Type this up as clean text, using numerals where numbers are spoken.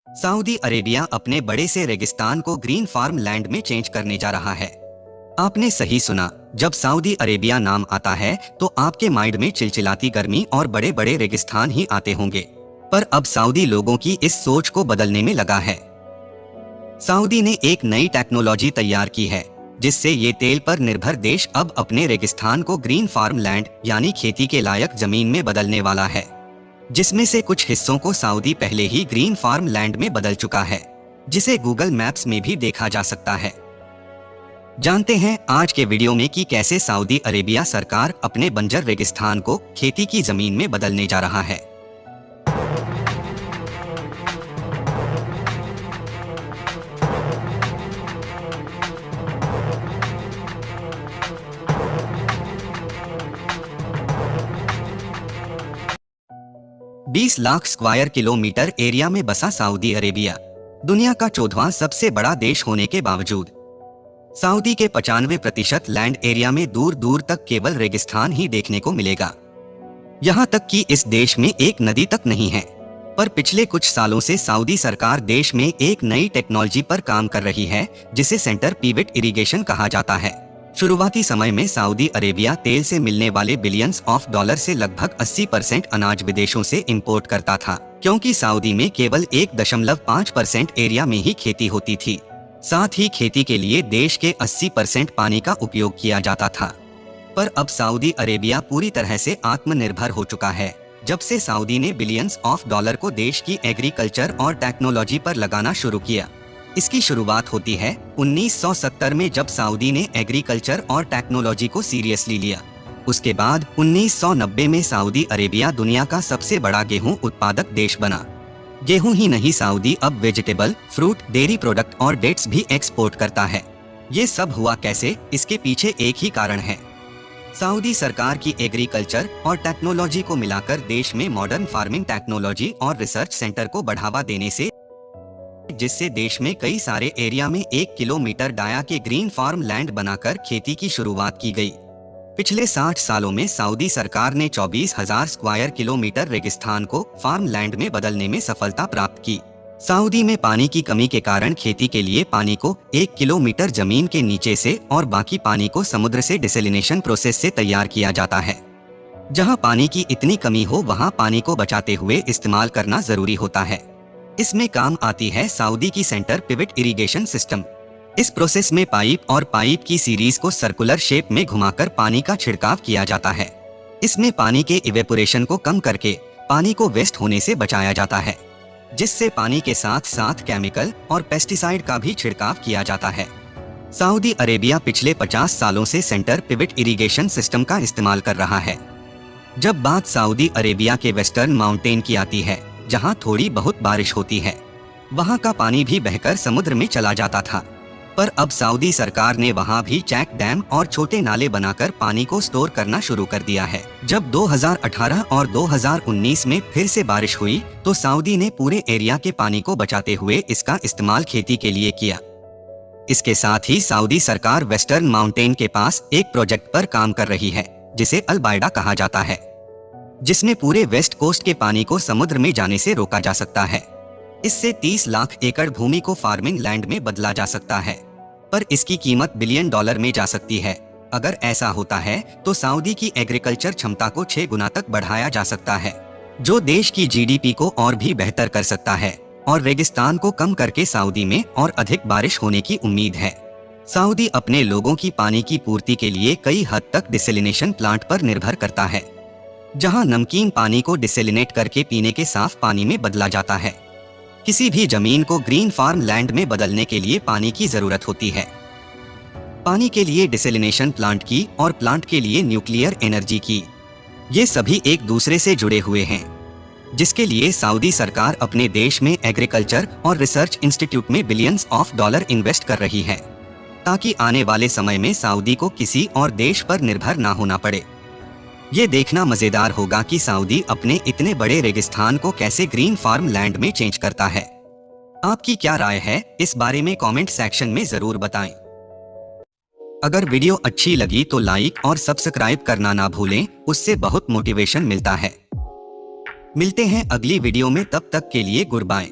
Saudi Arabia अपने बड़े से रेगिस्तान को ग्रीन फार्म लैंड में चेंज करने जा रहा है। आपने सही सुना, जब सऊदी अरेबिया नाम आता है तो आपके माइंड में चिलचिलाती गर्मी और बड़े बड़े रेगिस्तान ही आते होंगे, पर अब सऊदी लोगों की इस सोच को बदलने में लगा है। सऊदी ने एक नई टेक्नोलॉजी तैयार की है जिससे ये तेल पर निर्भर देश अब अपने रेगिस्तान को ग्रीन फार्म लैंड यानी खेती के लायक जमीन में बदलने वाला है, जिसमें से कुछ हिस्सों को सऊदी पहले ही ग्रीन फार्म लैंड में बदल चुका है, जिसे गूगल मैप्स में भी देखा जा सकता है। जानते हैं आज के वीडियो में कि कैसे सऊदी अरेबिया सरकार अपने बंजर रेगिस्तान को खेती की जमीन में बदलने जा रहा है। बीस लाख स्क्वायर किलोमीटर एरिया में बसा सऊदी अरेबिया दुनिया का 14वां सबसे बड़ा देश होने के बावजूद सऊदी के 95% लैंड एरिया में दूर दूर तक केवल रेगिस्तान ही देखने को मिलेगा। यहाँ तक कि इस देश में एक नदी तक नहीं है। पर पिछले कुछ सालों से सऊदी सरकार देश में एक नई टेक्नोलॉजी पर काम कर रही है जिसे सेंटर पिवट इरिगेशन कहा जाता है। शुरुआती समय में सऊदी अरेबिया तेल से मिलने वाले बिलियंस ऑफ डॉलर से लगभग 80% अनाज विदेशों से इंपोर्ट करता था, क्योंकि सऊदी में केवल 1.5% एरिया में ही खेती होती थी। साथ ही खेती के लिए देश के 80% पानी का उपयोग किया जाता था। पर अब सऊदी अरेबिया पूरी तरह से आत्मनिर्भर हो चुका है जब से सऊदी ने बिलियंस ऑफ डॉलर को देश की एग्रीकल्चर और टेक्नोलॉजी पर लगाना शुरू किया। इसकी शुरुआत होती है 1970 में, जब सऊदी ने एग्रीकल्चर और टेक्नोलॉजी को सीरियसली लिया। उसके बाद 1990 में सऊदी अरेबिया दुनिया का सबसे बड़ा गेहूं उत्पादक देश बना। गेहूं ही नहीं, सऊदी अब वेजिटेबल, फ्रूट, डेयरी प्रोडक्ट और डेट्स भी एक्सपोर्ट करता है। ये सब हुआ कैसे? इसके पीछे एक ही कारण है। सऊदी सरकार की एग्रीकल्चर और टेक्नोलॉजी को मिलाकर देश में मॉडर्न फार्मिंग टेक्नोलॉजी और रिसर्च सेंटर को बढ़ावा देने से, जिससे देश में कई सारे एरिया में 1 किलोमीटर डाया के ग्रीन फार्म लैंड बनाकर खेती की शुरुआत की गई। पिछले 60 सालों में सऊदी सरकार ने 24,000 स्क्वायर किलोमीटर रेगिस्तान को फार्म लैंड में बदलने में सफलता प्राप्त की। सऊदी में पानी की कमी के कारण खेती के लिए पानी को 1 किलोमीटर जमीन के नीचे से और बाकी पानी को समुद्र से डिसैलिनेशन प्रोसेस से तैयार किया जाता है। जहां पानी की इतनी कमी हो वहां पानी को बचाते हुए इस्तेमाल करना जरूरी होता है। इसमें काम आती है सऊदी की सेंटर पिवट इरिगेशन सिस्टम। इस प्रोसेस में पाइप की सीरीज को सर्कुलर शेप में घुमाकर पानी का छिड़काव किया जाता है। इसमें पानी के इवेपोरेशन को कम करके पानी को वेस्ट होने से बचाया जाता है, जिससे पानी के साथ साथ केमिकल और पेस्टिसाइड का भी छिड़काव किया जाता है। सऊदी अरेबिया पिछले 50 सालों से सेंटर पिवट इरिगेशन सिस्टम का इस्तेमाल कर रहा है। जब बात सऊदी अरेबिया के वेस्टर्न माउंटेन की आती है, जहां थोड़ी बहुत बारिश होती है, वहां का पानी भी बहकर समुद्र में चला जाता था। पर अब सऊदी सरकार ने वहां भी चेक डैम और छोटे नाले बनाकर पानी को स्टोर करना शुरू कर दिया है। जब 2018 और 2019 में फिर से बारिश हुई तो सऊदी ने पूरे एरिया के पानी को बचाते हुए इसका इस्तेमाल खेती के लिए किया। इसके साथ ही सऊदी सरकार वेस्टर्न माउंटेन के पास एक प्रोजेक्ट पर काम कर रही है जिसे अल बायडा कहा जाता है, जिसमें पूरे वेस्ट कोस्ट के पानी को समुद्र में जाने से रोका जा सकता है। इससे 30 लाख एकड़ भूमि को फार्मिंग लैंड में बदला जा सकता है, पर इसकी कीमत बिलियन डॉलर में जा सकती है। अगर ऐसा होता है तो सऊदी की एग्रीकल्चर क्षमता को 6 गुना तक बढ़ाया जा सकता है, जो देश की जीडीपी को और भी बेहतर कर सकता है और रेगिस्तान को कम करके सऊदी में और अधिक बारिश होने की उम्मीद है। सऊदी अपने लोगों की पानी की पूर्ति के लिए कई हद तक डिसैलिनेशन प्लांट पर निर्भर करता है, जहां नमकीन पानी को डिसैलिनेट करके पीने के साफ पानी में बदला जाता है। किसी भी जमीन को ग्रीन फार्म लैंड में बदलने के लिए पानी की जरूरत होती है। पानी के लिए डिसैलिनेशन प्लांट की और प्लांट के लिए न्यूक्लियर एनर्जी की। ये सभी एक दूसरे से जुड़े हुए हैं, जिसके लिए सऊदी सरकार अपने देश में एग्रीकल्चर और रिसर्च इंस्टीट्यूट में बिलियंस ऑफ डॉलर इन्वेस्ट कर रही है, ताकि आने वाले समय में सऊदी को किसी और देश पर निर्भर ना होना पड़े। ये देखना मजेदार होगा कि सऊदी अपने इतने बड़े रेगिस्तान को कैसे ग्रीन फार्म लैंड में चेंज करता है। आपकी क्या राय है इस बारे में कमेंट सेक्शन में जरूर बताएं। अगर वीडियो अच्छी लगी तो लाइक और सब्सक्राइब करना ना भूलें, उससे बहुत मोटिवेशन मिलता है। मिलते हैं अगली वीडियो में, तब तक के लिए गुड बाय।